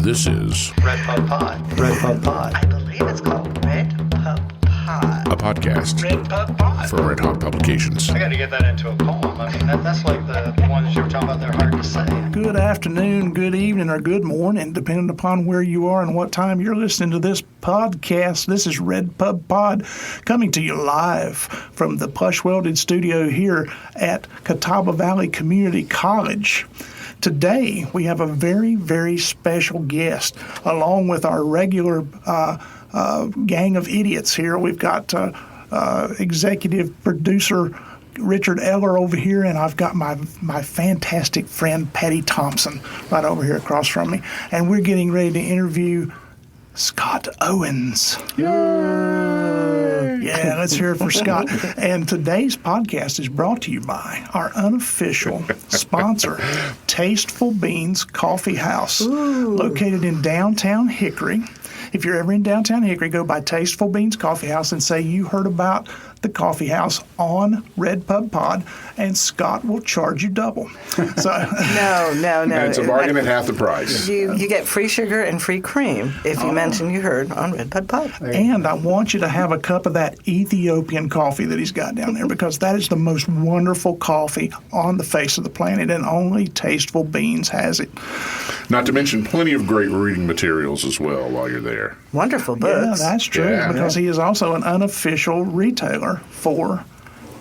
This is RedPubPod. RedPubPod. I believe it's called RedPubPod. a podcast RedPubPod. for Redhawk Publications. I got to get that into a poem. I mean, that's like the ones you were talking about. They're hard to say. Good afternoon, good evening, or good morning, depending upon where you are and what time you're listening to this podcast. This is RedPubPod coming to you live from the plush welded studio here at Catawba Valley Community College. Today, we have a very, very special guest, along with our regular gang of idiots here. We've got executive producer Richard Eller over here, and I've got my fantastic friend Patty Thompson right over here across from me. And we're getting ready to interview Scott Owens. Yeah, let's hear it for Scott. And today's podcast is brought to you by our unofficial sponsor, Tasteful Beans Coffee House, located in downtown Hickory. If you're ever in downtown Hickory, go by Tasteful Beans Coffee House and say you heard about the coffee house on RedPubPod, and Scott will charge you double. So No. And it's a bargain at half the price. You get free sugar and free cream if you mention you heard on RedPubPod. And I want you to have a cup of that Ethiopian coffee that he's got down there, because that is the most wonderful coffee on the face of the planet, and only Tasteful Beans has it. Not to mention plenty of great reading materials as well while you're there. Wonderful Yeah, books. that's true, Yeah. because he is also an unofficial retailer for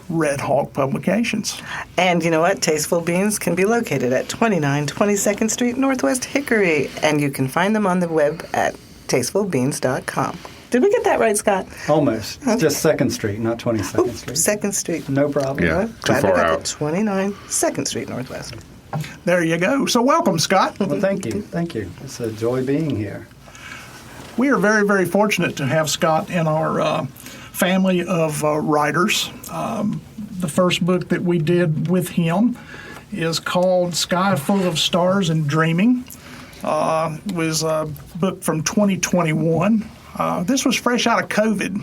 Redhawk Publications. And you know what? Tasteful Beans can be located at 29 22nd Street, Northwest Hickory. And you can find them on the web at tastefulbeans.com. Did we get that right, Scott? Almost. It's just 2nd Street, not 22nd Street. 2nd Street. No problem. Yeah. Glad Too we far got out. that. 29 2nd Street, Northwest. There you go. So welcome, Scott. Well, thank you. Thank you. It's a joy being here. We are very, very fortunate to have Scott in our family of writers. The first book that we did with him is called Sky Full of Stars and Dreaming. It was a book from 2021. This was fresh out of COVID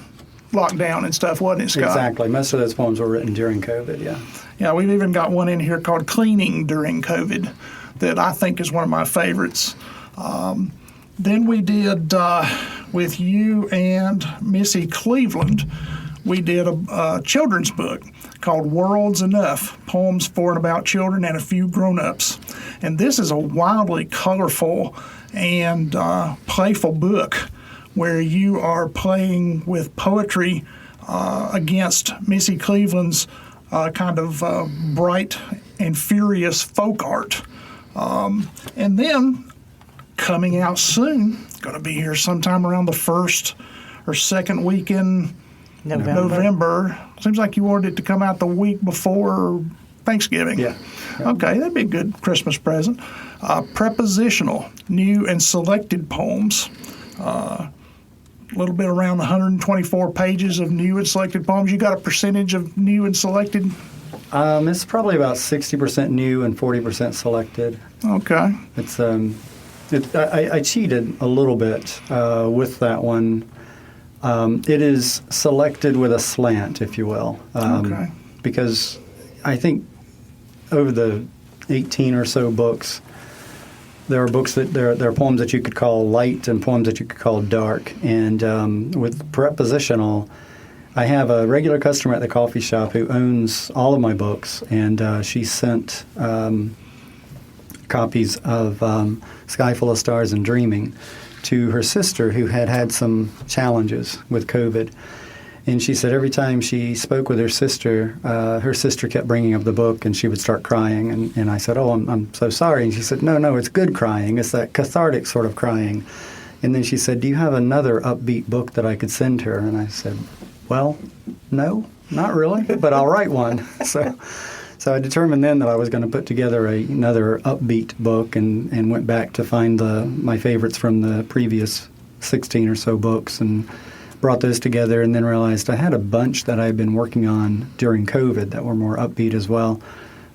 lockdown and stuff, wasn't it, Scott? Exactly. Most of those poems were written during COVID, yeah. Yeah, we've even got one in here called Cleaning During COVID that I think is one of my favorites. Then we did, with you and Missy Cleveland, we did a children's book called World's Enough, Poems for and about children and a few grown-ups. And this is a wildly colorful and playful book where you are playing with poetry against Missy Cleveland's kind of bright and furious folk art. And then coming out soon, going to be here sometime around the first or second week in November. Seems like you wanted it to come out the week before Thanksgiving. Yeah. Okay, that'd be a good Christmas present. Prepositional, new and selected poems. A little bit around 124 pages of new and selected poems. You got a percentage of new and selected? It's probably about 60% new and 40% selected. Okay. It's I cheated a little bit with that one. It is selected with a slant, if you will. Okay. Because I think over the 18 or so books, there are books that there are poems that you could call light and poems that you could call dark. And with prepositional, I have a regular customer at the coffee shop who owns all of my books, and she sent copies of Sky Full of Stars and Dreaming to her sister, who had some challenges with COVID. And she said every time she spoke with her sister kept bringing up the book, and she would start crying. And I said, "Oh, I'm so sorry." And she said, No, it's good crying. It's that cathartic sort of crying. And then she said, "Do you have another upbeat book that I could send her?" And I said, "Well, no, not really, but I'll write one." So I determined then that I was going to put together another upbeat book, and went back to find my favorites from the previous 16 or so books and brought those together, and then realized I had a bunch that I had been working on during COVID that were more upbeat as well.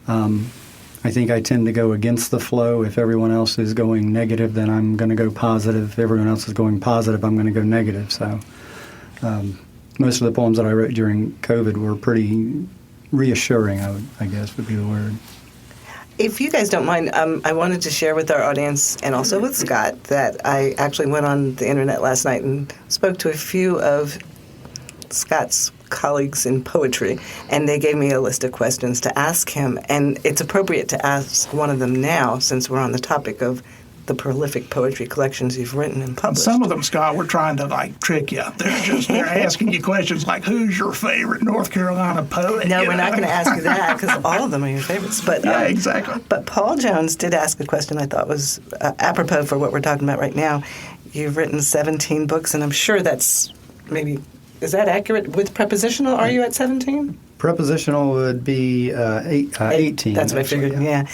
I think I tend to go against the flow. If everyone else is going negative, then I'm going to go positive. If everyone else is going positive, I'm going to go negative. So most of the poems that I wrote during COVID were pretty reassuring, I guess would be the word. If you guys don't mind, I wanted to share with our audience and also with Scott that I actually went on the internet last night and spoke to a few of Scott's colleagues in poetry, and they gave me a list of questions to ask him. And it's appropriate to ask one of them now, since we're on the topic of the prolific poetry collections you've written and published. Some of them, Scott, we're trying to trick you. They're asking you questions like, "Who's your favorite North Carolina poet?" No, we're not going to ask you that because all of them are your favorites. But yeah, exactly. But Paul Jones did ask a question I thought was apropos for what we're talking about right now. You've written 17 books, and I'm sure that's maybe. Is that accurate? With prepositional, are you at 17? Prepositional would be 18. That's what I figured, yeah.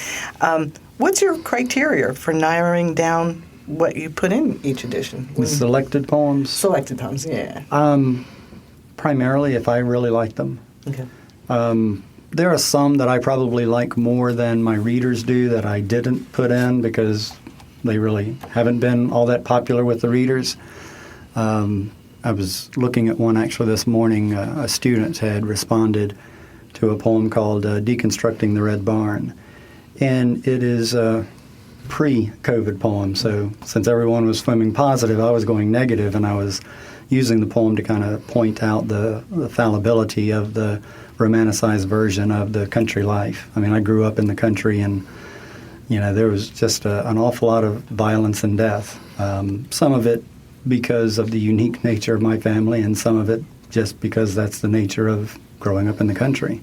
What's your criteria for narrowing down what you put in each edition? The selected poems? Selected poems, yeah. Primarily if I really like them. Okay. There are some that I probably like more than my readers do that I didn't put in because they really haven't been all that popular with the readers. I was looking at one actually this morning. A student had responded to a poem called Deconstructing the Red Barn. And it is a pre-COVID poem. So since everyone was swimming positive, I was going negative, and I was using the poem to kind of point out the fallibility of the romanticized version of the country life. I mean, I grew up in the country, and there was just an awful lot of violence and death. Some of it because of the unique nature of my family, and some of it just because that's the nature of growing up in the country.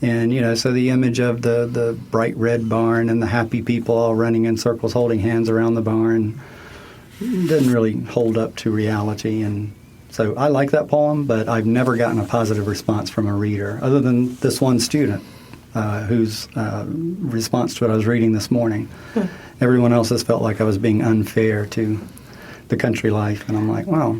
And, so the image of the bright red barn and the happy people all running in circles holding hands around the barn doesn't really hold up to reality. And so I like that poem, but I've never gotten a positive response from a reader, other than this one student whose response to it I was reading this morning. Everyone else has felt like I was being unfair to the country life. And I'm like, well,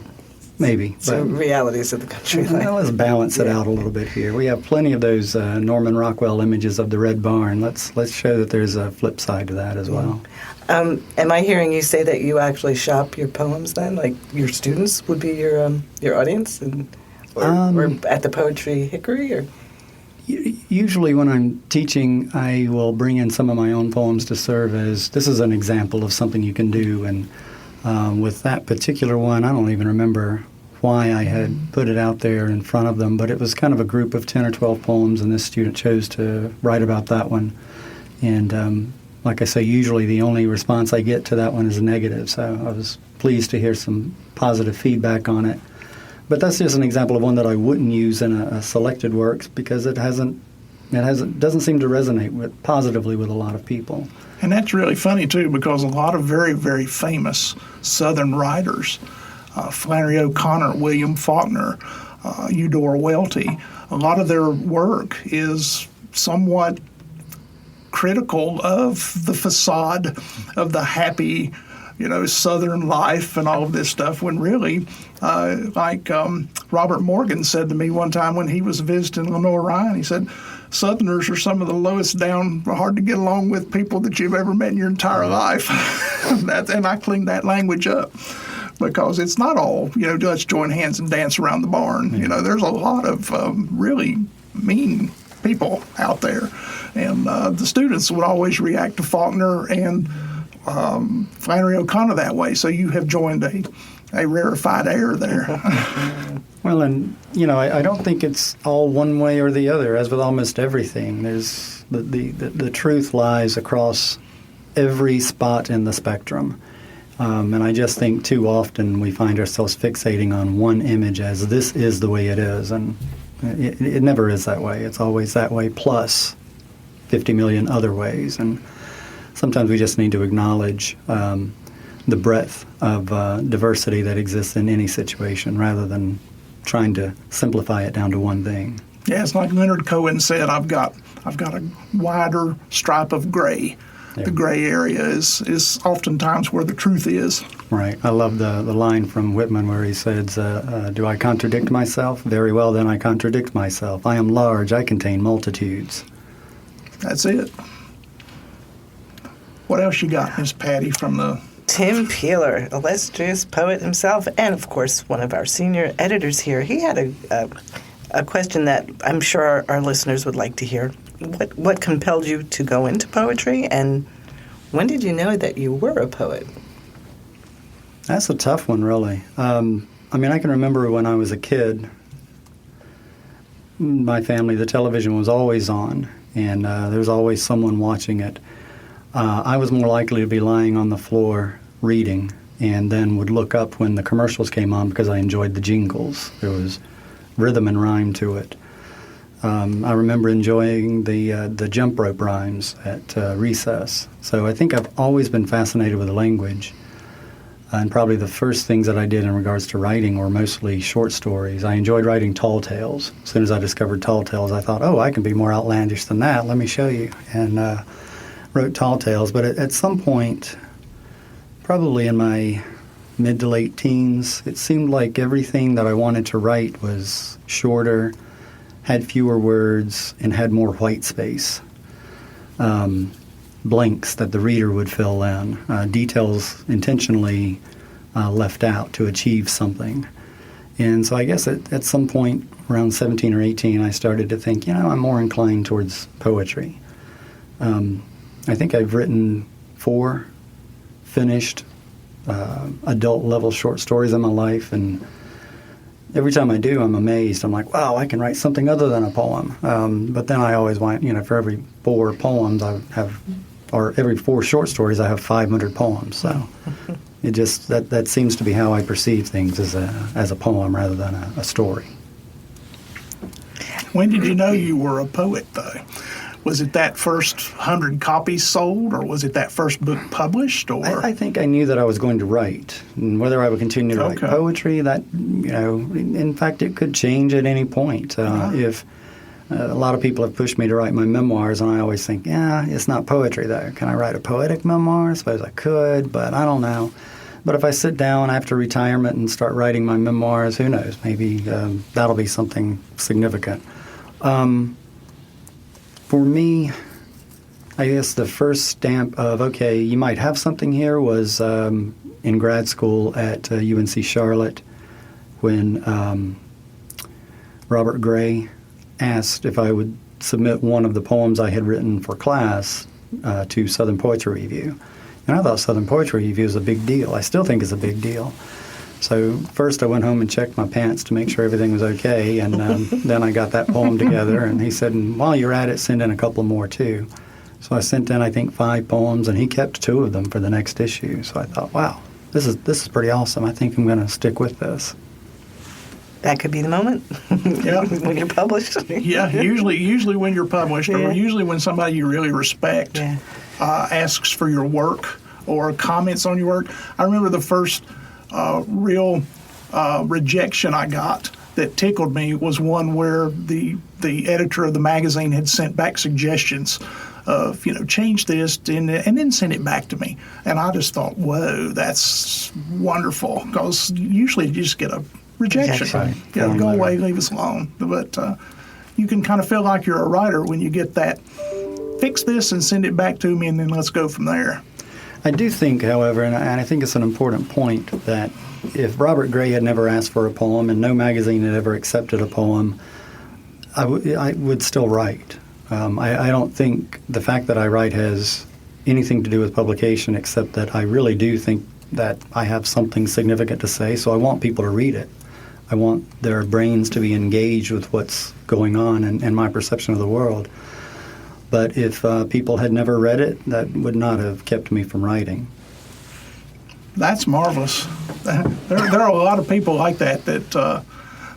maybe. So realities of the country life. Well, let's balance it out a little bit here. We have plenty of those Norman Rockwell images of the Red Barn. Let's show that there's a flip side to that as well. Am I hearing you say that you actually shop your poems then? Like your students would be your audience? Or at the Poetry Hickory? Or? Usually when I'm teaching, I will bring in some of my own poems to serve as, this is an example of something you can do. And with that particular one, I don't even remember why I had put it out there in front of them, but it was kind of a group of 10 or 12 poems, and this student chose to write about that one. And like I say, usually the only response I get to that one is negative, so I was pleased to hear some positive feedback on it. But that's just an example of one that I wouldn't use in a selected works because it doesn't seem to resonate positively with a lot of people. And that's really funny, too, because a lot of very, very famous Southern writers, Flannery O'Connor, William Faulkner, Eudora Welty, a lot of their work is somewhat critical of the facade of the happy, Southern life and all of this stuff, when really, Robert Morgan said to me one time when he was visiting Lenore Ryan, he said, Southerners are some of the lowest down, hard to get along with people that you've ever met in your entire life. And I cleaned that language up because it's not all, let's join hands and dance around the barn. There's a lot of really mean people out there. And the students would always react to Faulkner and Flannery O'Connor that way. So you have joined a rarefied air there. Well, and, I don't think it's all one way or the other, as with almost everything. There's the truth lies across every spot in the spectrum. And I just think too often we find ourselves fixating on one image as this is the way it is. And it never is that way. It's always that way plus 50 million other ways. And sometimes we just need to acknowledge the breadth of diversity that exists in any situation rather than trying to simplify it down to one thing. Yeah, it's like Leonard Cohen said, I've got a wider stripe of gray. Yeah. The gray area is oftentimes where the truth is. Right. I love the line from Whitman where he says, do I contradict myself? Very well, then I contradict myself. I am large. I contain multitudes. That's it. What else you got, Miss Patty, from the... Tim Peeler, illustrious poet himself, and of course one of our senior editors here. He had a question that I'm sure our listeners would like to hear. what compelled you to go into poetry, and when did you know that you were a poet? That's a tough one, really. I can remember when I was a kid, my family, the television was always on, and there was always someone watching it. I was more likely to be lying on the floor reading, and then would look up when the commercials came on because I enjoyed the jingles. There was rhythm and rhyme to it. I remember enjoying the jump rope rhymes at recess. So I think I've always been fascinated with the language. And probably the first things that I did in regards to writing were mostly short stories. I enjoyed writing tall tales. As soon as I discovered tall tales, I thought, I can be more outlandish than that. Let me show you. And wrote tall tales. But at some point, probably in my mid to late teens, it seemed like everything that I wanted to write was shorter, had fewer words, and had more white space. Blanks that the reader would fill in, details intentionally left out to achieve something. And so I guess at some point around 17 or 18, I started to think, I'm more inclined towards poetry. I think I've written 4 finished adult-level short stories in my life, and every time I do, I'm amazed. I'm like, wow, I can write something other than a poem. But then I always want, for every 4 poems I have, or every 4 short stories, I have 500 poems. So it just, that seems to be how I perceive things as a poem rather than a story. When did you know you were a poet, though? Was it that first 100 copies sold, or was it that first book published? Or I think I knew that I was going to write, and whether I would continue to write poetry, that in fact, it could change at any point. If a lot of people have pushed me to write my memoirs, and I always think, it's not poetry there. Can I write a poetic memoir? I suppose I could, but I don't know. But if I sit down after retirement and start writing my memoirs, who knows? Maybe that'll be something significant. For me, I guess the first stamp of, okay, you might have something here was in grad school at UNC Charlotte when Robert Gray asked if I would submit one of the poems I had written for class to Southern Poetry Review. And I thought Southern Poetry Review was a big deal. I still think it's a big deal. So first I went home and checked my pants to make sure everything was okay, and then I got that poem together, and he said, and while you're at it, send in a couple more too. So I sent in, I think, 5 poems, and he kept 2 of them for the next issue. So I thought, wow, this is pretty awesome. I think I'm going to stick with this. That could be the moment. Yeah. When you're published. Yeah, usually when you're published, or usually when somebody you really respect asks for your work or comments on your work. I remember the first real rejection I got that tickled me was one where the editor of the magazine had sent back suggestions of, change this and then send it back to me. And I just thought, whoa, that's wonderful, because usually you just get a rejection. Right. Yeah, go away, leave us alone. But you can kind of feel like you're a writer when you get that, fix this and send it back to me, and then let's go from there. I do think, however, and I think it's an important point, that if Robert Gray had never asked for a poem and no magazine had ever accepted a poem, I would still write. I don't think the fact that I write has anything to do with publication, except that I really do think that I have something significant to say, so I want people to read it. I want their brains to be engaged with what's going on and my perception of the world. But if people had never read it, that would not have kept me from writing. That's marvelous. There are a lot of people like that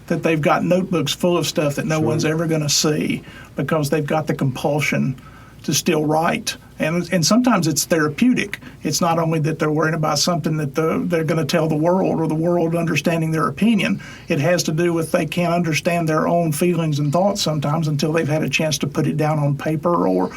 they've got notebooks full of stuff that no one's ever going to see, because they've got the compulsion to still write. And sometimes it's therapeutic. It's not only that they're worried about something that they're going to tell the world, or the world understanding their opinion. It has to do with they can't understand their own feelings and thoughts sometimes until they've had a chance to put it down on paper or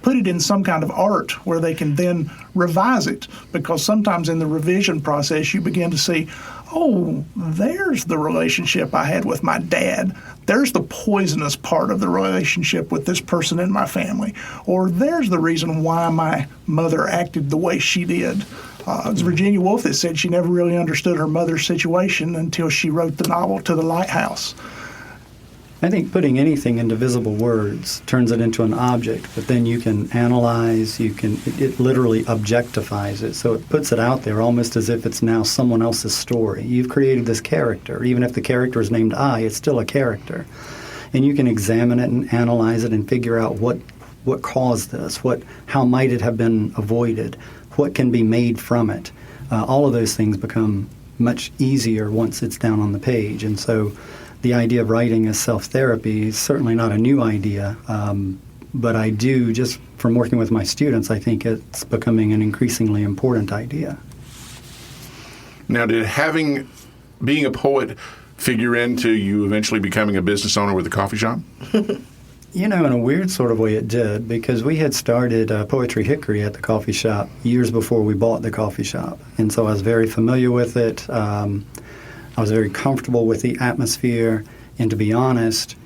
put it in some kind of art where they can then revise it. Because sometimes in the revision process you begin to see, oh, there's the relationship I had with my dad. There's the poisonous part of the relationship with this person in my family. Or there's the reason why my mother acted the way she did. It's Virginia Woolf that said she never really understood her mother's situation until she wrote the novel To the Lighthouse. I think putting anything into visible words turns it into an object, but then you can analyze, it literally objectifies it. So it puts it out there almost as if it's now someone else's story. You've created this character. Even if the character is named I, it's still a character. And you can examine it and analyze it and figure out what caused this, how might it have been avoided, what can be made from it. All of those things become much easier once it's down on the page. And so the idea of writing as self-therapy is certainly not a new idea, but I do, just from working with my students, I think it's becoming an increasingly important idea. Now, did being a poet figure into you eventually becoming a business owner with a coffee shop? In a weird sort of way it did, because we had started Poetry Hickory at the coffee shop years before we bought the coffee shop. And so I was very familiar with it. I was very comfortable with the atmosphere. And to be honest,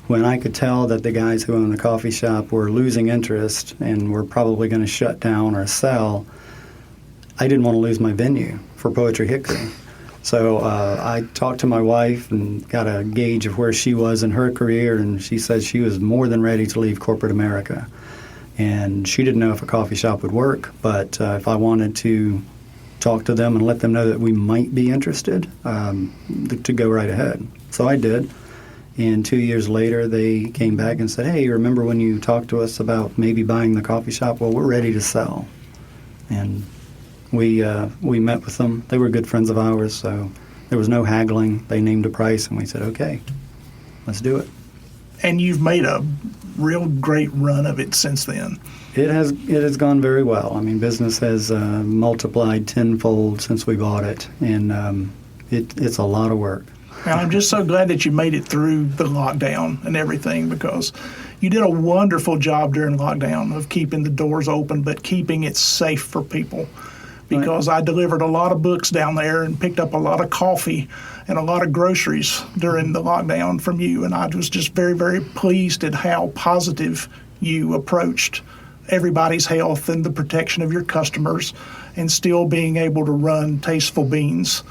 when I could tell that the guys who owned the coffee shop were losing interest and were probably going to shut down or sell, I didn't want to lose my venue for Poetry Hickory. So I talked to my wife and got a gauge of where she was in her career, and she said she was more than ready to leave corporate America. And she didn't know if a coffee shop would work, but if I wanted to talk to them and let them know that we might be interested, to go right ahead. So I did. And 2 years later, they came back and said, hey, remember when you talked to us about maybe buying the coffee shop? Well, we're ready to sell. And we met with them. They were good friends of ours, so there was no haggling. They named a price, and we said, okay, let's do it. And you've made a real great run of it since then. It has gone very well. I mean, business has multiplied tenfold since we bought it, and it's a lot of work. And I'm just so glad that you made it through the lockdown and everything, because you did a wonderful job during lockdown of keeping the doors open, but keeping it safe for people. Because I delivered a lot of books down there and picked up a lot of coffee and a lot of groceries during the lockdown from you. And I was just very, very pleased at how positive you approached everybody's health and the protection of your customers, and still being able to run Tasteful Beans.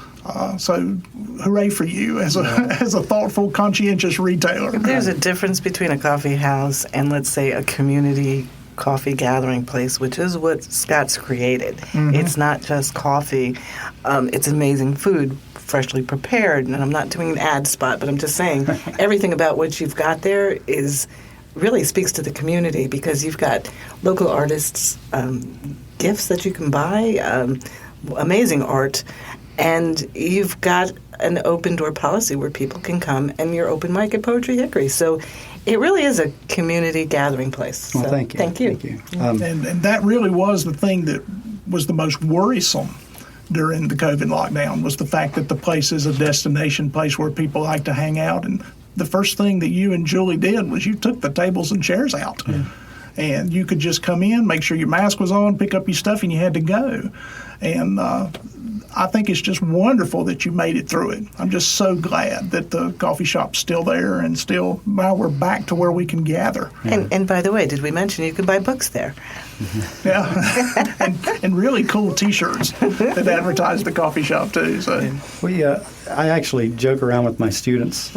So hooray for you as a thoughtful, conscientious retailer. There's a difference between a coffee house and, let's say, a community coffee gathering place, which is what Scott's created. Mm-hmm. It's not just coffee. It's amazing food, freshly prepared. And I'm not doing an ad spot, but I'm just saying everything about what you've got there really speaks to the community, because you've got local artists, gifts that you can buy, amazing art, and you've got an open door policy where people can come, and you're open mic at Poetry Hickory. So it really is a community gathering place. So well, thank you. Thank you. Thank you. And that really was the thing that was the most worrisome during the COVID lockdown, was the fact that the place is a destination place where people like to hang out. And the first thing that you and Julie did was you took the tables and chairs out. Yeah. And you could just come in, make sure your mask was on, pick up your stuff, and you had to go. And I think it's just wonderful that you made it through it. I'm just so glad that the coffee shop's still there, and still now we're back to where we can gather. And by the way, did we mention you can buy books there? Yeah, and really cool T-shirts that advertise the coffee shop too. So I actually joke around with my students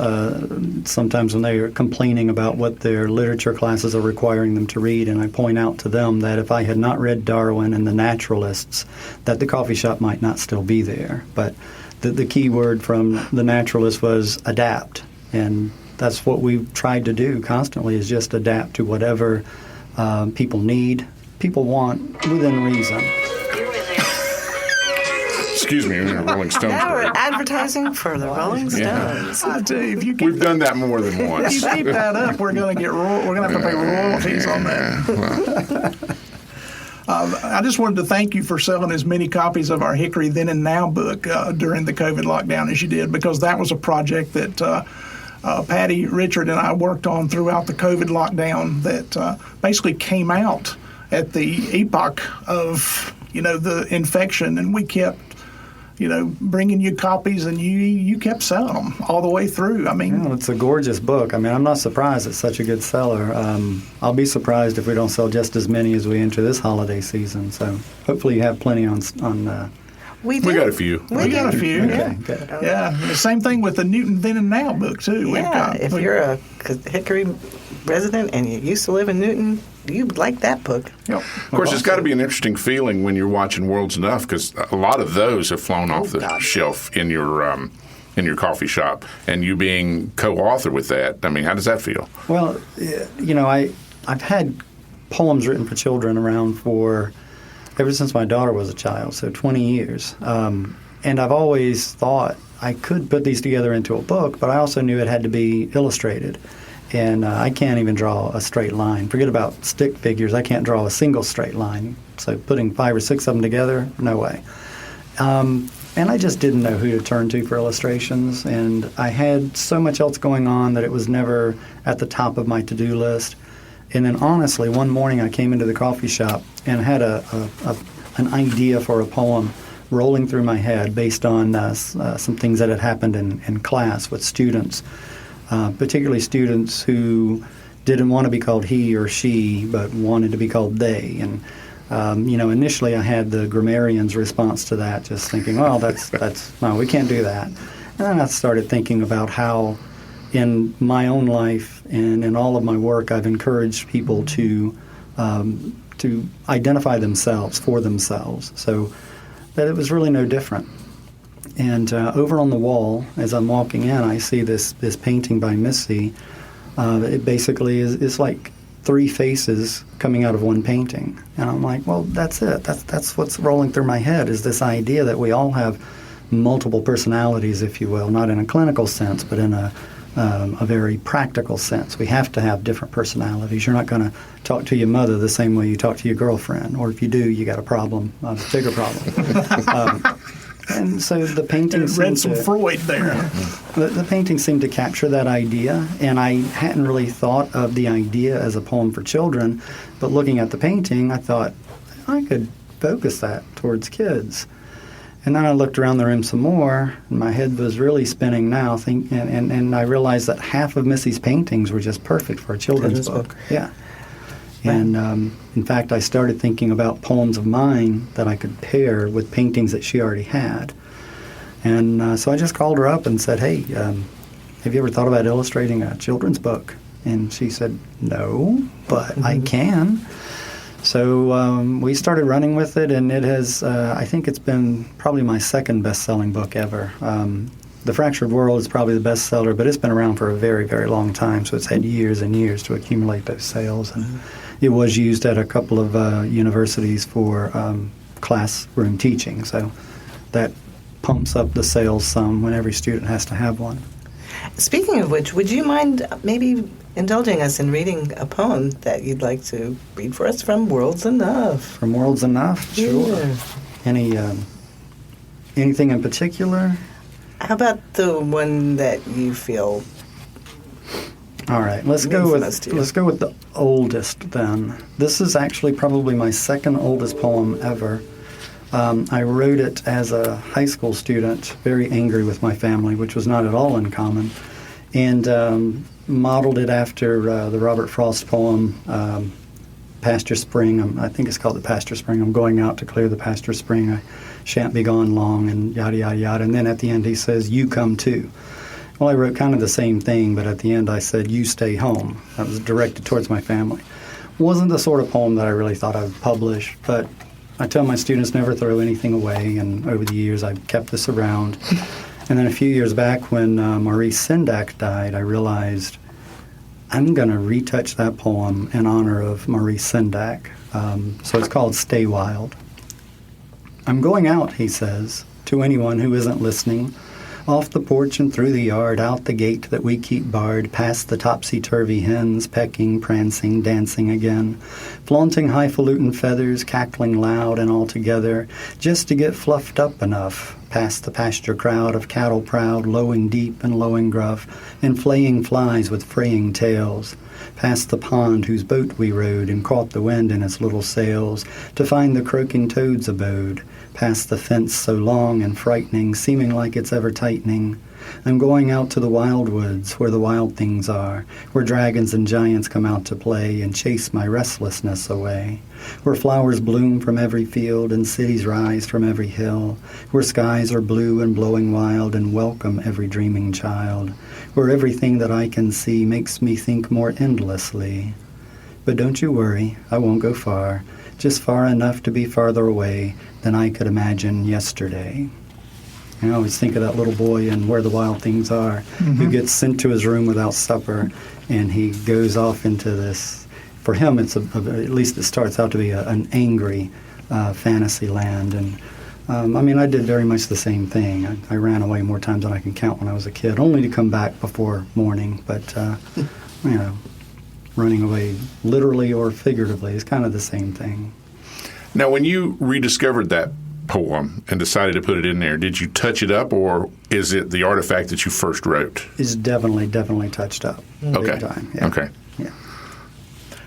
sometimes when they are complaining about what their literature classes are requiring them to read, and I point out to them that if I had not read Darwin and the Naturalists, that the coffee shop might not still be there. But the key word from the Naturalist was adapt, and that's what we've tried to do constantly, is just adapt to whatever people need, people want, within reason. Excuse me, we're Rolling Stones. Now we're advertising for the Rolling Stones. I tell you, if you We've done that more than if once. you keep that up, we're going to have to pay royalties on that. I just wanted to thank you for selling as many copies of our Hickory Then and Now book during the COVID lockdown as you did, because that was a project that Patty, Richard, and I worked on throughout the COVID lockdown that basically came out at the epoch of, the infection, and we kept, bringing you copies, and you kept selling them all the way through. I mean, it's a gorgeous book. I mean, I'm not surprised it's such a good seller. I'll be surprised if we don't sell just as many as we enter this holiday season. So hopefully you have plenty on We do. We got a few. We got a few. Okay, good. Yeah, the same thing with the Newton Then and Now book too. Yeah, if you're a Hickory resident and you used to live in Newton, you'd like that book. Yep. Of course, it's got to be an interesting feeling when you're watching World's Enough, because a lot of those have flown off the shelf in your coffee shop, and you being co-author with that. I mean, how does that feel? Well, I've had poems written for children around for ever since my daughter was a child, so 20 years. And I've always thought I could put these together into a book, but I also knew it had to be illustrated. And I can't even draw a straight line. Forget about stick figures. I can't draw a single straight line. So putting 5 or 6 of them together, no way. And I just didn't know who to turn to for illustrations. And I had so much else going on that it was never at the top of my to-do list. And then honestly, one morning I came into the coffee shop and had an idea for a poem rolling through my head based on some things that had happened in class with students, particularly students who didn't want to be called he or she, but wanted to be called they. And initially I had the grammarian's response to that, just thinking, well, that's no, we can't do that. And then I started thinking about how in my own life and in all of my work, I've encouraged people to identify themselves for themselves, so that it was really no different. And over on the wall, as I'm walking in, I see this painting by Missy. It basically is like 3 faces coming out of one painting. And I'm like, well, that's it. That's what's rolling through my head, is this idea that we all have multiple personalities, if you will, not in a clinical sense, but in a very practical sense. We have to have different personalities. You're not going to talk to your mother the same way you talk to your girlfriend, or if you do, you got a problem, a bigger problem. And so the painting read some Freud there. The painting seemed to capture that idea, and I hadn't really thought of the idea as a poem for children, but looking at the painting, I thought I could focus that towards kids. And then I looked around the room some more, and my head was really spinning now, and I realized that half of Missy's paintings were just perfect for a children's book. Yeah. And in fact, I started thinking about poems of mine that I could pair with paintings that she already had. And so I just called her up and said, hey, have you ever thought about illustrating a children's book? And she said, no, but I can. So we started running with it, and it has, I think it's been probably my second best-selling book ever. The Fractured World is probably the bestseller, but it's been around for a very, very long time, so it's had years and years to accumulate those sales. And it was used at a couple of universities for classroom teaching, so that pumps up the sales some when every student has to have one. Speaking of which, would you mind maybe indulging us in reading a poem that you'd like to read for us from World's Enough? From World's Enough? Sure. Yeah. Anything in particular? How about the one that you feel? All right, let's go with the oldest then. This is actually probably my second oldest poem ever. I wrote it as a high school student, very angry with my family, which was not at all uncommon, and modeled it after the Robert Frost poem, Pasture Spring. I think it's called The Pasture Spring. I'm going out to clear the pasture spring. I shan't be gone long, and yada, yada, yada. And then at the end he says, you come too. Well, I wrote kind of the same thing, but at the end I said, you stay home. That was directed towards my family. Wasn't the sort of poem that I really thought I would publish, but I tell my students never throw anything away, and over the years I've kept this around. And then a few years back when Maurice Sendak died, I realized I'm going to retouch that poem in honor of Maurice Sendak. So it's called Stay Wild. I'm going out, he says, to anyone who isn't listening, off the porch and through the yard, out the gate that we keep barred, past the topsy-turvy hens, pecking, prancing, dancing again, flaunting highfalutin feathers, cackling loud and all together, just to get fluffed up enough, past the pasture crowd of cattle proud, lowing deep and lowing gruff, and flaying flies with fraying tails, past the pond whose boat we rowed and caught the wind in its little sails, to find the croaking toad's abode, past the fence so long and frightening, seeming like it's ever tightening, I'm going out to the wild woods where the wild things are, where dragons and giants come out to play and chase my restlessness away, where flowers bloom from every field and cities rise from every hill, where skies are blue and blowing wild and welcome every dreaming child, where everything that I can see makes me think more endlessly. But don't you worry, I won't go far, just far enough to be farther away than I could imagine yesterday. I always think of that little boy in Where the Wild Things Are, who gets sent to his room without supper, and he goes off into this. For him, it's at least it starts out to be an angry fantasy land. And I did very much the same thing. I ran away more times than I can count when I was a kid, only to come back before morning. But running away literally or figuratively is kind of the same thing. Now, when you rediscovered that poem and decided to put it in there, did you touch it up, or is it the artifact that you first wrote? It's definitely touched up. Okay. Big time. Yeah. Okay. Yeah.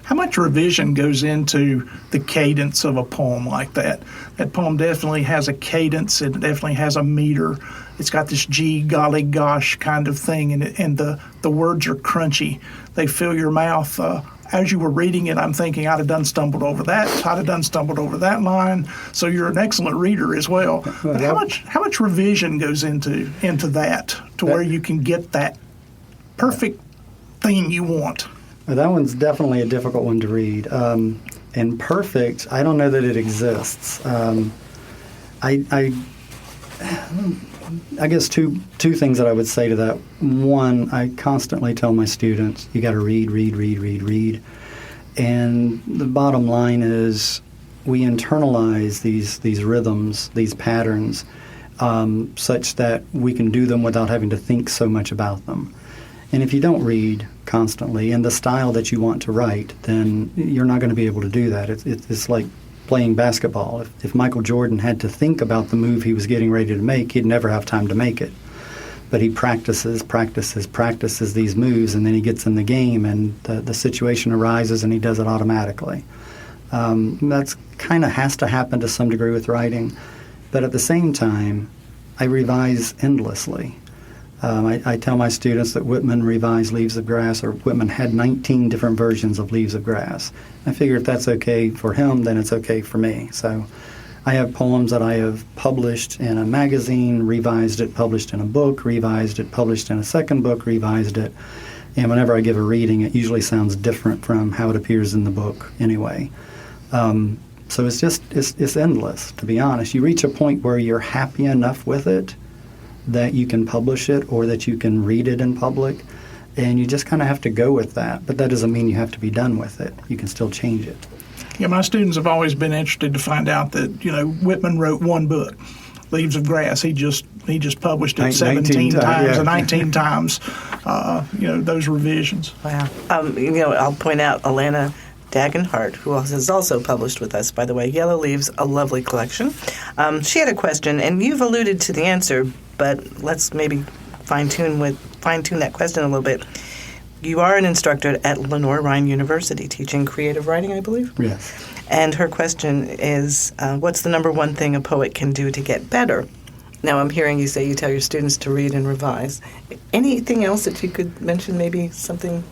How much revision goes into the cadence of a poem like that? That poem definitely has a cadence. It definitely has a meter. It's got this gee, golly, gosh kind of thing, and the words are crunchy. They fill your mouth. As you were reading it, I'm thinking, I'd have done stumbled over that. I'd have done stumbled over that line. So you're an excellent reader as well. But how much revision goes into that to where you can get that perfect thing you want? Well, that one's definitely a difficult one to read. And perfect, I don't know that it exists. I guess two things that I would say to that. One, I constantly tell my students, you got to read. And the bottom line is we internalize these rhythms, these patterns, such that we can do them without having to think so much about them. And if you don't read constantly in the style that you want to write, then you're not going to be able to do that. It's like playing basketball. If Michael Jordan had to think about the move he was getting ready to make, he'd never have time to make it. But he practices these moves, and then he gets in the game, and the situation arises, and he does it automatically. That's kind of has to happen to some degree with writing. But at the same time, I revise endlessly. I tell my students that Whitman revised Leaves of Grass, or Whitman had 19 different versions of Leaves of Grass. I figure if that's okay for him, then it's okay for me. So I have poems that I have published in a magazine, revised it, published in a book, revised it, published in a second book, revised it. And whenever I give a reading, it usually sounds different from how it appears in the book anyway. So it's endless, to be honest. You reach a point where you're happy enough with it that you can publish it or that you can read it in public, and you just kind of have to go with that. But that doesn't mean you have to be done with it. You can still change it. Yeah, my students have always been interested to find out that, Whitman wrote one book, Leaves of Grass. He just published it 17 times and 19 times, those revisions. Wow. I'll point out Alana Dagenhart, who has also published with us, by the way, Yellow Leaves, a lovely collection. She had a question, and you've alluded to the answer, but let's maybe fine-tune that question a little bit. You are an instructor at Lenore Ryan University teaching creative writing, I believe? Yes. And her question is, what's the number one thing a poet can do to get better? Now, I'm hearing you say you tell your students to read and revise. Anything else that you could mention, maybe something?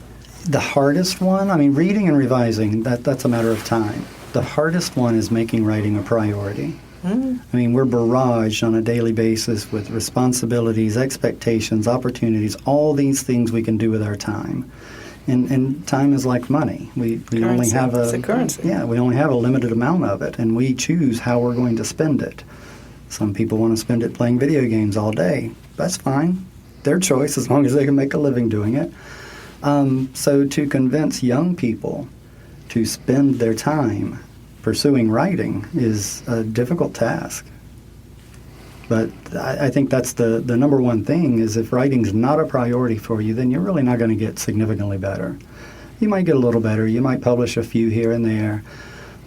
The hardest one, reading and revising, that's a matter of time. The hardest one is making writing a priority. We're barraged on a daily basis with responsibilities, expectations, opportunities, all these things we can do with our time. And time is like money. We only have it's a currency. Yeah, we only have a limited amount of it, and we choose how we're going to spend it. Some people want to spend it playing video games all day. That's fine. Their choice, as long as they can make a living doing it. So to convince young people to spend their time pursuing writing is a difficult task. But I think that's the number one thing is if writing's not a priority for you, then you're really not going to get significantly better. You might get a little better. You might publish a few here and there.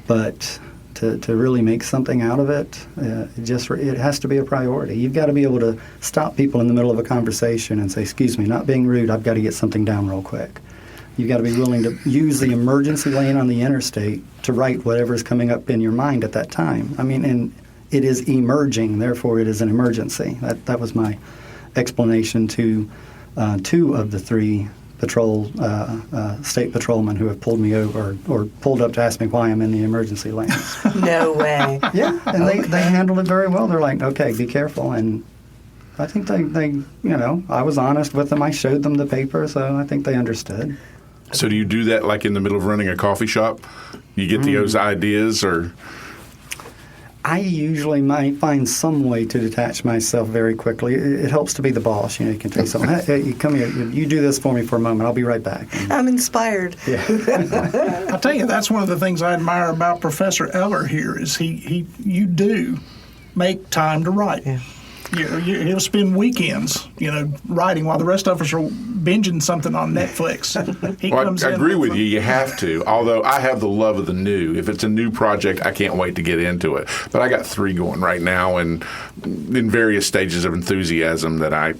But to really make something out of it, it has to be a priority. You've got to be able to stop people in the middle of a conversation and say, excuse me, not being rude, I've got to get something down real quick. You've got to be willing to use the emergency lane on the interstate to write whatever's coming up in your mind at that time. And it is emerging, therefore it is an emergency. That was my explanation to two of the three state patrolmen who have pulled me over or pulled up to ask me why I'm in the emergency lanes. No way. Yeah, and they handled it very well. They're like, okay, be careful. And I think they I was honest with them. I showed them the paper, so I think they understood. So do you do that like in the middle of running a coffee shop? You get those ideas, or? I usually might find some way to detach myself very quickly. It helps to be the boss. You can tell something. Hey, you come here. You do this for me for a moment. I'll be right back. I'm inspired. Yeah. I'll tell you, that's one of the things I admire about Professor Eller here is you do make time to write. Yeah. He'll spend weekends, writing while the rest of us are binging something on Netflix. I agree with you. You have to. Although I have the love of the new. If it's a new project, I can't wait to get into it. But I got 3 going right now, and in various stages of enthusiasm that I,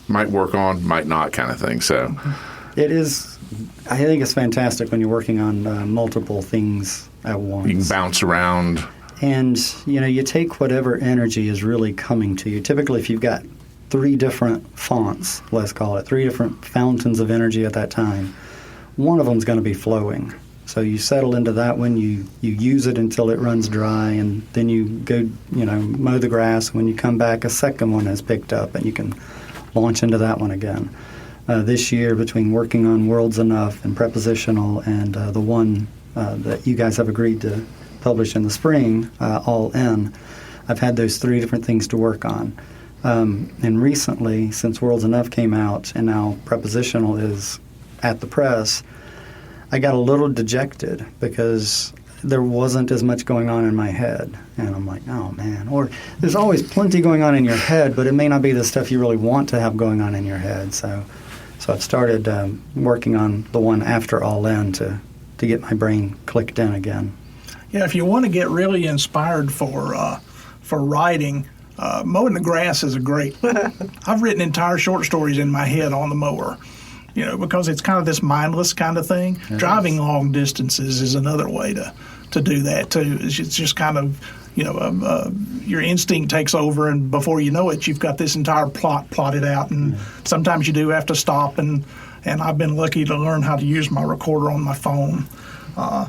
might work on, might not, kind of thing. So it is. I think it's fantastic when you're working on multiple things at once. You can bounce around. And, you take whatever energy is really coming to you. Typically, if you've got 3 different fonts, let's call it, 3 different fountains of energy at that time, one of them's going to be flowing. So you settle into that one, you use it until it runs dry, and then you go, mow the grass. When you come back, a second one has picked up, and you can launch into that one again. This year, between working on World's Enough and Prepositional and the one that you guys have agreed to published in the spring, All In, I've had those 3 different things to work on. And recently, since World's Enough came out and now Prepositional is at the press, I got a little dejected because there wasn't as much going on in my head. And I'm like, oh, man. Or there's always plenty going on in your head, but it may not be the stuff you really want to have going on in your head. So I've started working on the one after All In to get my brain clicked in again. Yeah, if you want to get really inspired for writing, mowing the grass is a great. I've written entire short stories in my head on the mower, because it's kind of this mindless kind of thing. Yes. Driving long distances is another way to do that too. It's just kind of your instinct takes over, and before you know it, you've got this entire plot plotted out. And sometimes you do have to stop, and I've been lucky to learn how to use my recorder on my phone.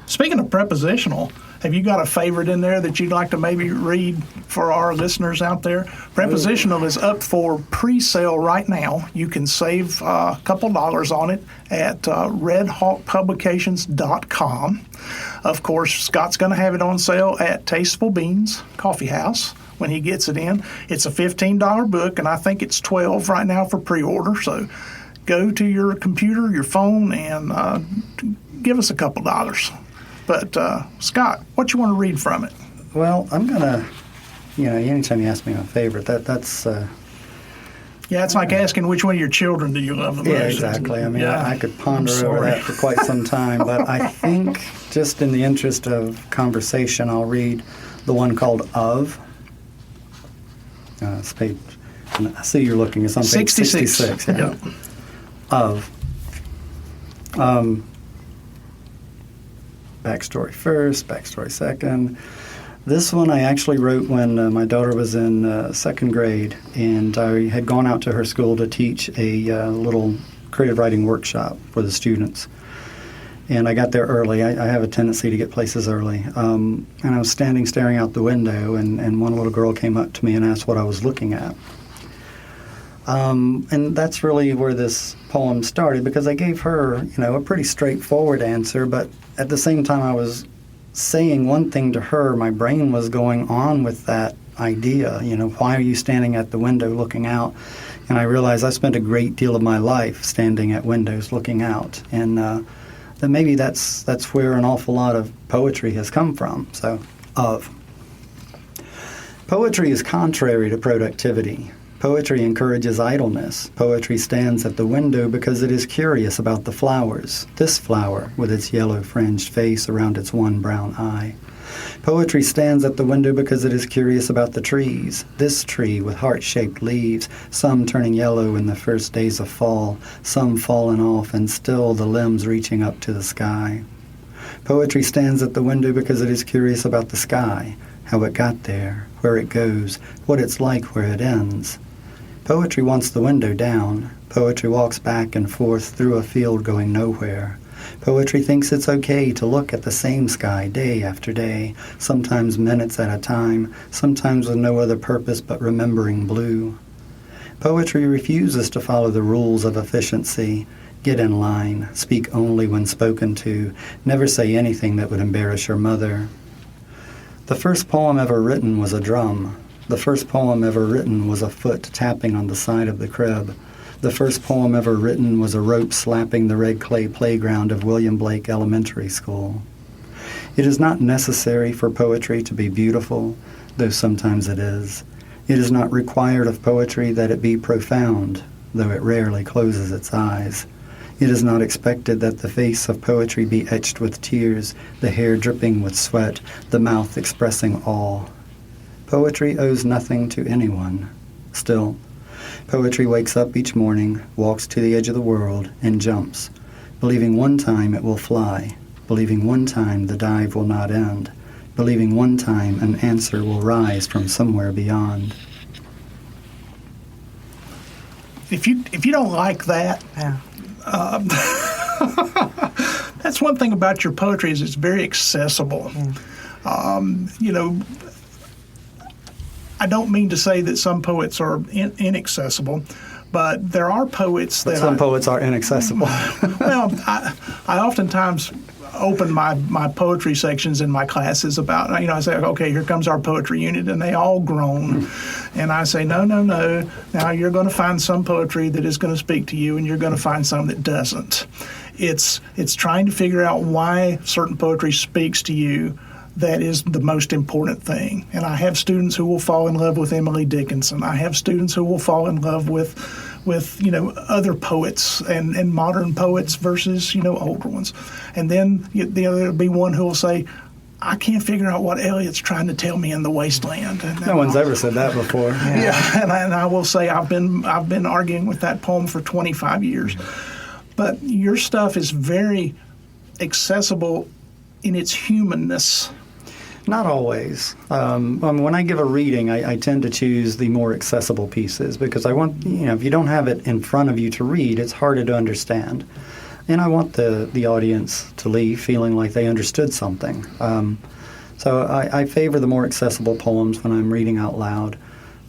Speaking of Prepositional, have you got a favorite in there that you'd like to maybe read for our listeners out there? Prepositional is up for pre-sale right now. You can save a couple dollars on it at RedhawkPublications.com. Of course, Scott's going to have it on sale at Tasteful Beans Coffee House when he gets it in. It's a $15 book, and I think it's $12 right now for pre-order. So go to your computer, your phone, and give us a couple dollars. But, Scott, what you want to read from it? Well, I'm going to, anytime you ask me my favorite, that's... Yeah, it's like asking which one of your children do you love the most. Yeah, exactly. I mean, Yeah. I could ponder over that for quite some time, but I think just in the interest of conversation, I'll read the one called Of. It's page, I see you're looking. It's on page 66. Yeah. Yep. Of. Backstory first, backstory second. This one I actually wrote when my daughter was in 2nd grade, and I had gone out to her school to teach a little creative writing workshop for the students. And I got there early. I have a tendency to get places early. And I was staring out the window, and one little girl came up to me and asked what I was looking at. And that's really where this poem started, because I gave her, a pretty straightforward answer, but at the same time I was saying one thing to her, my brain was going on with that idea, why are you standing at the window looking out? And I realized I spent a great deal of my life standing at windows looking out, and then maybe that's where an awful lot of poetry has come from. So, Of. Poetry is contrary to productivity. Poetry encourages idleness. Poetry stands at the window because it is curious about the flowers. This flower, with its yellow fringed face around its one brown eye. Poetry stands at the window because it is curious about the trees. This tree with heart-shaped leaves, some turning yellow in the first days of fall, some fallen off and still the limbs reaching up to the sky. Poetry stands at the window because it is curious about the sky, how it got there, where it goes, what it's like where it ends. Poetry wants the window down. Poetry walks back and forth through a field going nowhere. Poetry thinks it's okay to look at the same sky day after day, sometimes minutes at a time, sometimes with no other purpose but remembering blue. Poetry refuses to follow the rules of efficiency. Get in line, speak only when spoken to, never say anything that would embarrass your mother. The first poem ever written was a drum. The first poem ever written was a foot tapping on the side of the crib. The first poem ever written was a rope slapping the red clay playground of William Blake Elementary School. It is not necessary for poetry to be beautiful, though sometimes it is. It is not required of poetry that it be profound, though it rarely closes its eyes. It is not expected that the face of poetry be etched with tears, the hair dripping with sweat, the mouth expressing awe. Poetry owes nothing to anyone. Still, poetry wakes up each morning, walks to the edge of the world, and jumps, believing one time it will fly, believing one time the dive will not end, believing one time an answer will rise from somewhere beyond. If you don't like that, Yeah. that's one thing about your poetry is it's very accessible. I don't mean to say that some poets are inaccessible, but there are poets But that some poets are inaccessible. Well, I oftentimes open my poetry sections in my classes about, I say, okay, here comes our poetry unit, and they all groan. And I say, no. Now you're going to find some poetry that is going to speak to you, and you're going to find some that doesn't. It's trying to figure out why certain poetry speaks to you. That is the most important thing. And I have students who will fall in love with Emily Dickinson. I have students who will fall in love with other poets and modern poets versus older ones. And then there'll be one who will say, I can't figure out what Eliot's trying to tell me in The Wasteland. And No one's ever said that before. Yeah, and I will say I've been arguing with that poem for 25 years. But your stuff is very accessible in its humanness. Not always. When I give a reading, I tend to choose the more accessible pieces because I want, if you don't have it in front of you to read, it's harder to understand. And I want the audience to leave feeling like they understood something. So I favor the more accessible poems when I'm reading out loud.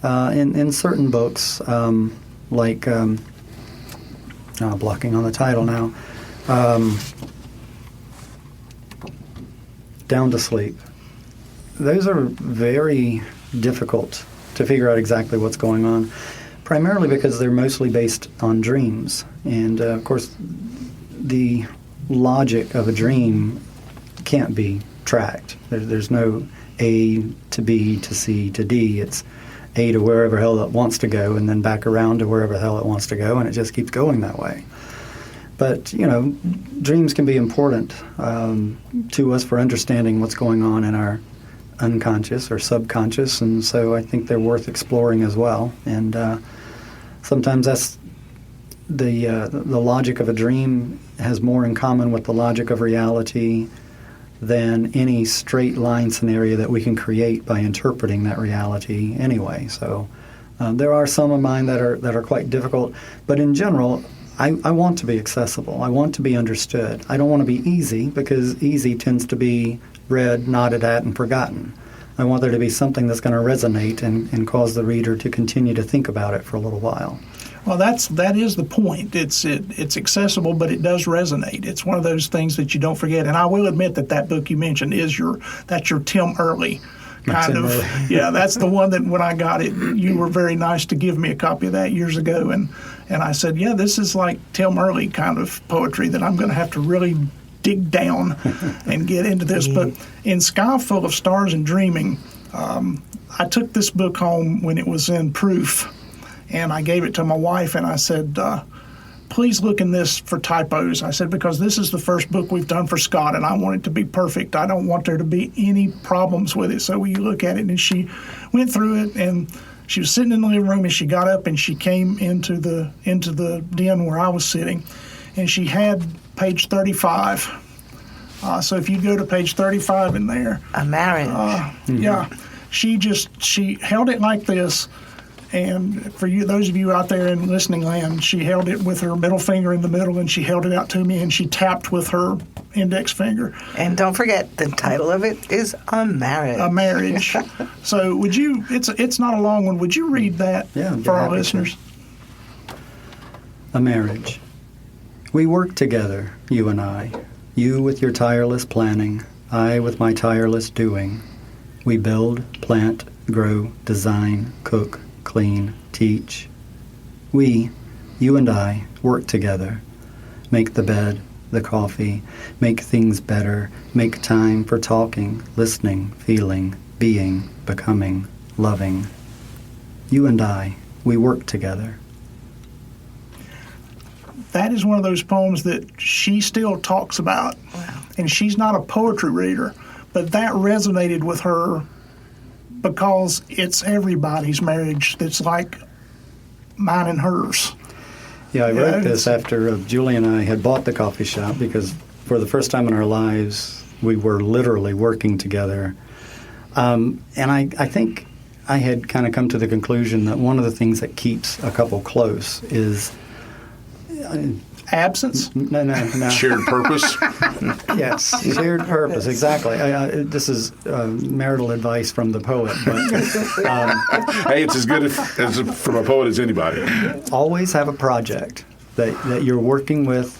In certain books, blocking on the title now, Down to Sleep. Those are very difficult to figure out exactly what's going on, primarily because they're mostly based on dreams. And, of course, the logic of a dream can't be tracked. There's no A to B to C to D. It's A to wherever hell it wants to go and then back around to wherever the hell it wants to go, and it just keeps going that way. But, dreams can be important to us for understanding what's going on in our unconscious or subconscious, and so I think they're worth exploring as well. And sometimes that's the logic of a dream has more in common with the logic of reality than any straight line scenario that we can create by interpreting that reality anyway. So there are some of mine that are quite difficult, but in general, I want to be accessible. I want to be understood. I don't want to be easy because easy tends to be read, nodded at, and forgotten. I want there to be something that's going to resonate and cause the reader to continue to think about it for a little while. Well, that is the point. It's accessible, but it does resonate. It's one of those things that you don't forget. And I will admit that book you mentioned is your Tim Early kind of. Yeah, that's the one that when I got it, you were very nice to give me a copy of that years ago, and I said, yeah, this is like Tim Early kind of poetry that I'm going to have to really dig down and get into this. But in Sky Full of Stars and Dreaming, I took this book home when it was in proof, and I gave it to my wife, and I said, please look in this for typos. I said, because this is the first book we've done for Scott, and I want it to be perfect. I don't want there to be any problems with it. So will you look at it? And she went through it, and she was sitting in the living room, and she got up, and she came into the den where I was sitting, and she had page 35. So if you go to page 35 in there. A marriage. Yeah. She held it like this, And for you, those of you out there in listening land, she held it with her middle finger in the middle, and she held it out to me, and she tapped with her index finger. And don't forget, the title of it is A Marriage. A marriage. So would you? It's not a long one. Would you read that for our listeners? A marriage. We work together, you and I. You with your tireless planning, I with my tireless doing. We build, plant, grow, design, cook, clean, teach. We, you and I, work together. Make the bed, the coffee, make things better, make time for talking, listening, feeling, being, becoming, loving. You and I, we work together. That is one of those poems that she still talks about. Wow. And she's not a poetry reader, but that resonated with her because it's everybody's marriage that's like mine and hers. Yeah, I wrote this after Julie and I had bought the coffee shop because for the first time in our lives, we were literally working together. And I think I had kind of come to the conclusion that one of the things that keeps a couple close is absence? No. Shared purpose? Yes, shared purpose, exactly. This is marital advice from the poet. But, hey, it's as good as from a poet as anybody. Always have a project that you're working with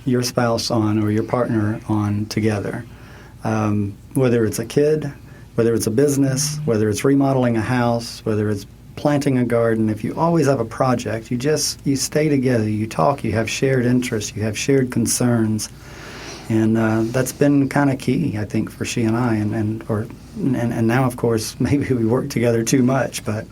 your spouse on or your partner on together. Whether it's a kid, whether it's a business, whether it's remodeling a house, whether it's planting a garden, if you always have a project, you stay together, you talk, you have shared interests, you have shared concerns, and that's been kind of key, I think, for she and I, and now, of course, maybe we work together too much, but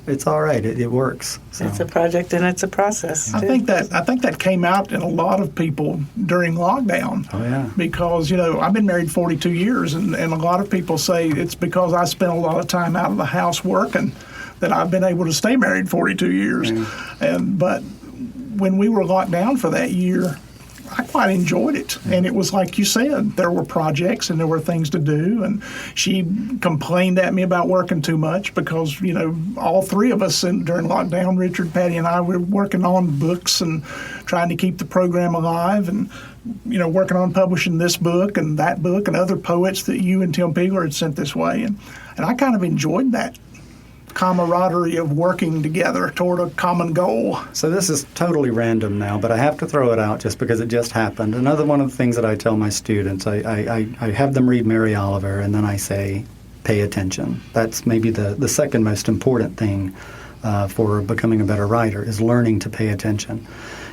it's all right, it works. So. It's a project and it's a process, too. I think that came out in a lot of people during lockdown. Oh, yeah. Because, I've been married 42 years, and a lot of people say it's because I spent a lot of time out of the house working that I've been able to stay married 42 years. But when we were locked down for that year, I quite enjoyed it. And it was like you said, there were projects and there were things to do. And she complained at me about working too much because, all three of us during lockdown, Richard, Patty, and I, were working on books and trying to keep the program alive and, working on publishing this book and that book and other poets that you and Tim Pegler had sent this way. And I kind of enjoyed that camaraderie of working together toward a common goal. So this is totally random now, but I have to throw it out just because it just happened. Another one of the things that I tell my students, I have them read Mary Oliver, and then I say, pay attention. That's maybe the second most important thing for becoming a better writer is learning to pay attention.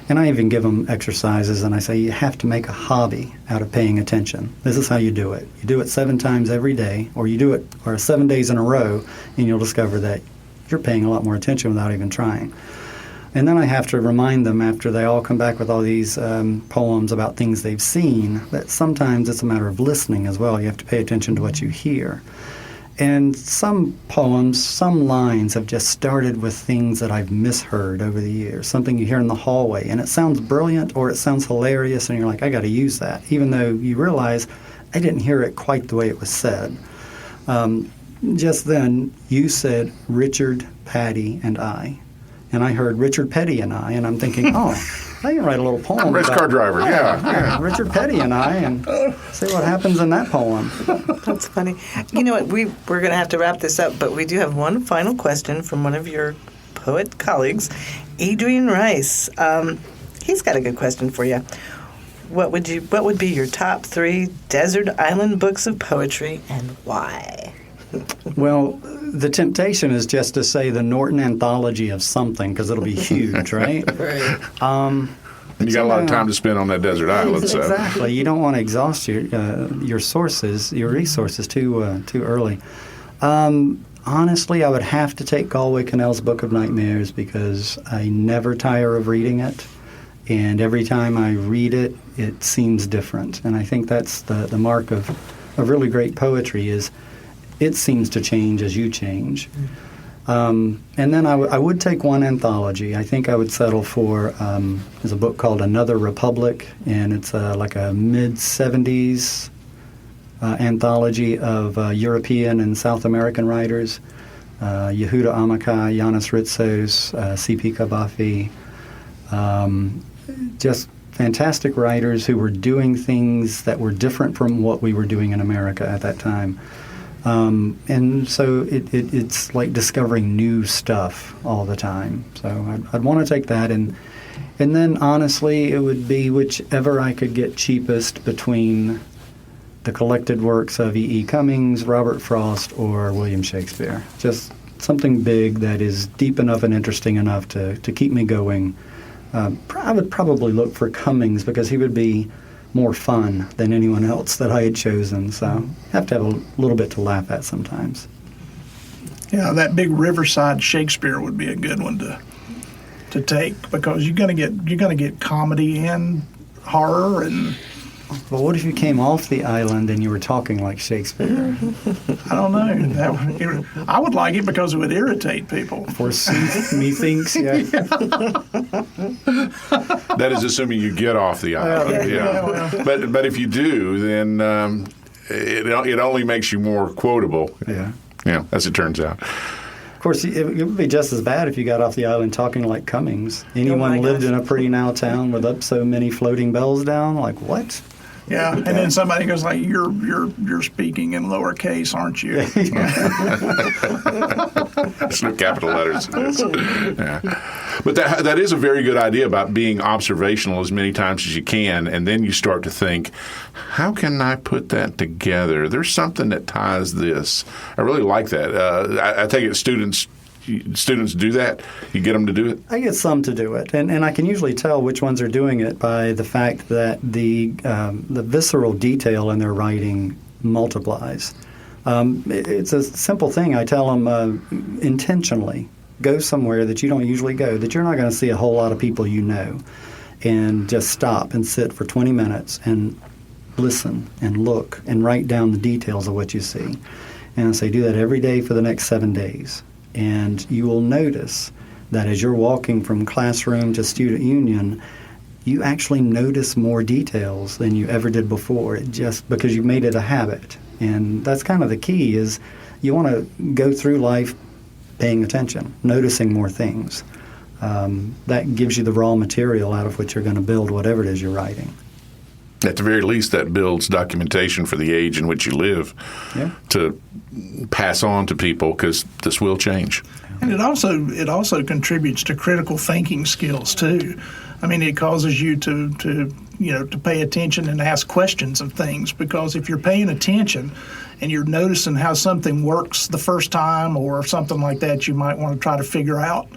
And I even give them exercises, and I say you have to make a hobby out of paying attention. This is how you do it. You do it 7 times every day, or you do it 7 days in a row, and you'll discover that you're paying a lot more attention without even trying. And then I have to remind them after they all come back with all these poems about things they've seen, that sometimes it's a matter of listening as well. You have to pay attention to what you hear. And some poems, some lines have just started with things that I've misheard over the years, something you hear in the hallway, and it sounds brilliant or it sounds hilarious, and you're like, I got to use that, even though you realize I didn't hear it quite the way it was said. Just then, you said Richard, Patty, and I. And I heard Richard Petty and I, and I'm thinking, oh, I can write a little poem. Race car driver, yeah. Richard Petty and I, and see what happens in that poem. That's funny. You know what? We're going to have to wrap this up, but we do have one final question from one of your poet colleagues, Adrian Rice. He's got a good question for you. What would be your top 3 desert island books of poetry, and why? Well, the temptation is just to say the Norton Anthology of something, because it'll be huge, right? Right. And you got a lot of time to spend on that desert island. So. Exactly. You don't want to exhaust your sources, your resources too early. Honestly, I would have to take Galway Connell's Book of Nightmares because I never tire of reading it. And every time I read it, it seems different. And I think that's the mark of really great poetry is it seems to change as you change. And then I would take one anthology. I think I would settle for, there's a book called Another Republic, and it's like a mid-'70s anthology of European and South American writers. Yehuda Amichai, Yanis Ritsos, C.P. Kabafi, just fantastic writers who were doing things that were different from what we were doing in America at that time. And so it's like discovering new stuff all the time. So I'd want to take that, and then honestly, it would be whichever I could get cheapest between the collected works of E.E. Cummings, Robert Frost, or William Shakespeare. Just something big that is deep enough and interesting enough to keep me going. I would probably look for Cummings because he would be more fun than anyone else that I had chosen. So I have to have a little bit to laugh at sometimes. Yeah, that big Riverside Shakespeare would be a good one to take, because you're gonna get comedy and horror. And But what if you came off the island and you were talking like Shakespeare? I don't know. I would like it because it would irritate people. Forsooth, methinks, yeah. That is assuming you get off the island. Yeah. But if you do, then it only makes you more quotable. Yeah. Yeah, as it turns out. Of course, it would be just as bad if you got off the island talking like Cummings. Anyone lived in a pretty now town with up so many floating bells down? Like, what? Yeah, and then somebody goes like, "You're speaking in lowercase, aren't you?" There's no capital letters in this. Yeah. But that is a very good idea about being observational as many times as you can, and then you start to think, how can I put that together? There's something that ties this. I really like that. I take it students do that? You get them to do it? I get some to do it, and I can usually tell which ones are doing it by the fact that the visceral detail in their writing multiplies. It's a simple thing. I tell them intentionally, go somewhere that you don't usually go, that you're not going to see a whole lot of people you know, and just stop and sit for 20 minutes and listen and look and write down the details of what you see. And I say do that every day for the next 7 days. And you will notice that as you're walking from classroom to student union, you actually notice more details than you ever did before, just because you've made it a habit. And that's kind of the key, is you want to go through life paying attention, noticing more things. That gives you the raw material out of which you're going to build whatever it is you're writing. At the very least, that builds documentation for the age in which you live to pass on to people, because this will change. And it also contributes to critical thinking skills too. I mean, it causes you to pay attention and ask questions of things, because if you're paying attention and you're noticing how something works the first time or something like that, you might want to try to figure out.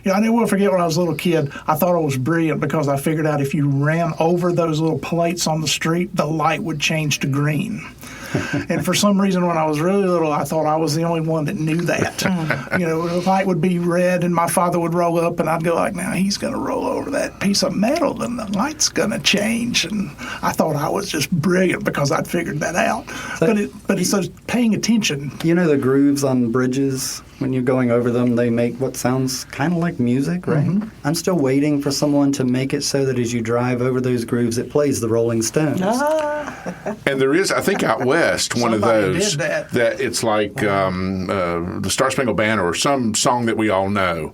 I never will forget when I was a little kid, I thought I was brilliant because I figured out if you ran over those little plates on the street, the light would change to green. And for some reason, when I was really little, I thought I was the only one that knew that. The light would be red, and my father would roll up, and I'd go like, now he's going to roll over that piece of metal, and the light's going to change. And I thought I was just brilliant because I'd figured that out. But it's those paying attention. You know the grooves on bridges? When you're going over them, they make what sounds kind of like music, right? Mm-hmm. I'm still waiting for someone to make it so that as you drive over those grooves, it plays the Rolling Stones. And there is, I think, out west, one of those that it's like the Star Spangled Banner or some song that we all know.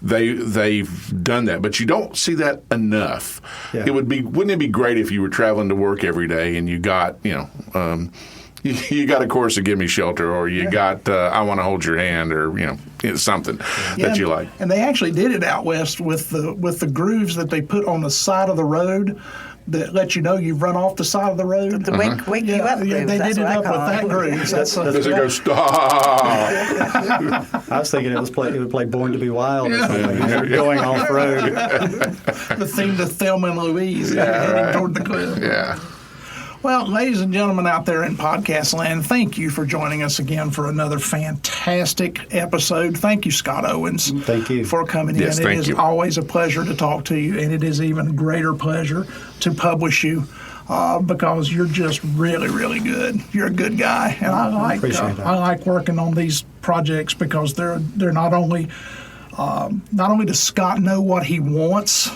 They've done that, but you don't see that enough. Yeah. Wouldn't it be great if you were traveling to work every day and you got, you got a chorus of Give Me Shelter, or you got I Want to Hold Your Hand, or something that you like. And they actually did it out west with the grooves that they put on the side of the road that let you know you've run off the side of the road. The wake you up grooves. They did it up with that groove. Does it go stop? I was thinking it would play Born to Be Wild or something. You're going off road. The theme to Thelma and Louise heading toward the cliff. Yeah. Well, ladies and gentlemen out there in podcast land, thank you for joining us again for another fantastic episode. Thank you, Scott Owens. Thank you for coming in. It is always a pleasure to talk to you, and it is even a greater pleasure to publish you because you're just really, really good. You're a good guy, and I like working on these projects because they're not only does Scott know what he wants,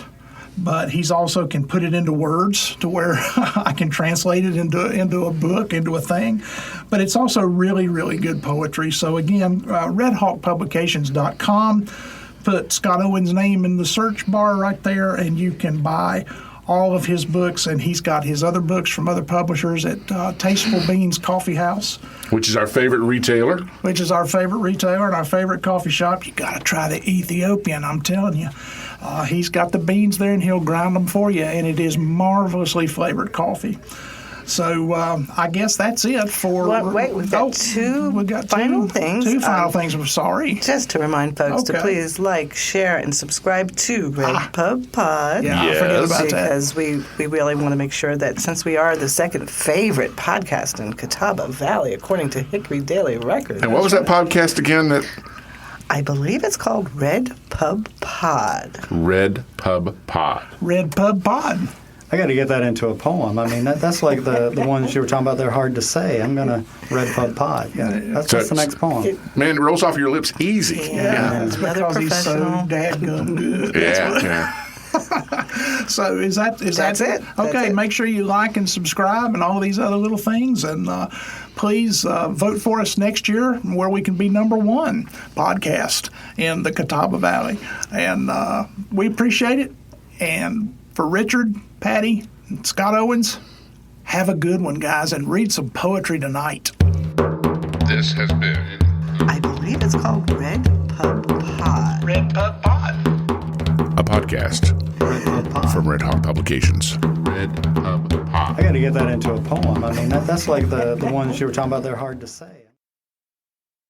but he's also can put it into words to where I can translate it into a book, into a thing. But it's also really, really good poetry. So again, RedhawkPublications.com. Put Scott Owens' name in the search bar right there, and you can buy all of his books, and he's got his other books from other publishers at Tasteful Beans Coffee House, which is our favorite retailer. Which is our favorite retailer and our favorite coffee shop. You got to try the Ethiopian, I'm telling you. He's got the beans there, and he'll grind them for you, and it is marvelously flavored coffee. So I guess that's it for. Wait, we've got two final things. Two final things. I'm sorry. Just to remind folks to please like, share, and subscribe to RedPubPod. Yeah, I forget about because we really want to make sure that since we are the second favorite podcast in Catawba Valley, according to Hickory Daily Record. And what was that podcast again? That I believe it's called RedPubPod. RedPubPod. RedPubPod. I got to get that into a poem. I mean, that's like the ones you were talking about. They're hard to say. I'm going to RedPubPod. Yeah, that's the next poem. Man, it rolls off your lips easy. Yeah. It's because he's so dadgum good. Yeah. So that's it? Okay, that's it. Make sure you like and subscribe and all these other little things. And please vote for us next year where we can be #1 podcast in the Catawba Valley. And we appreciate it. And for Richard, Patty, and Scott Owens, have a good one, guys, and read some poetry tonight. This has been... I believe it's called RedPubPod. RedPubPod. A podcast from Redhawk Publications. RedPubPod. I got to get that into a poem. I mean, that's like the ones you were talking about. They're hard to say.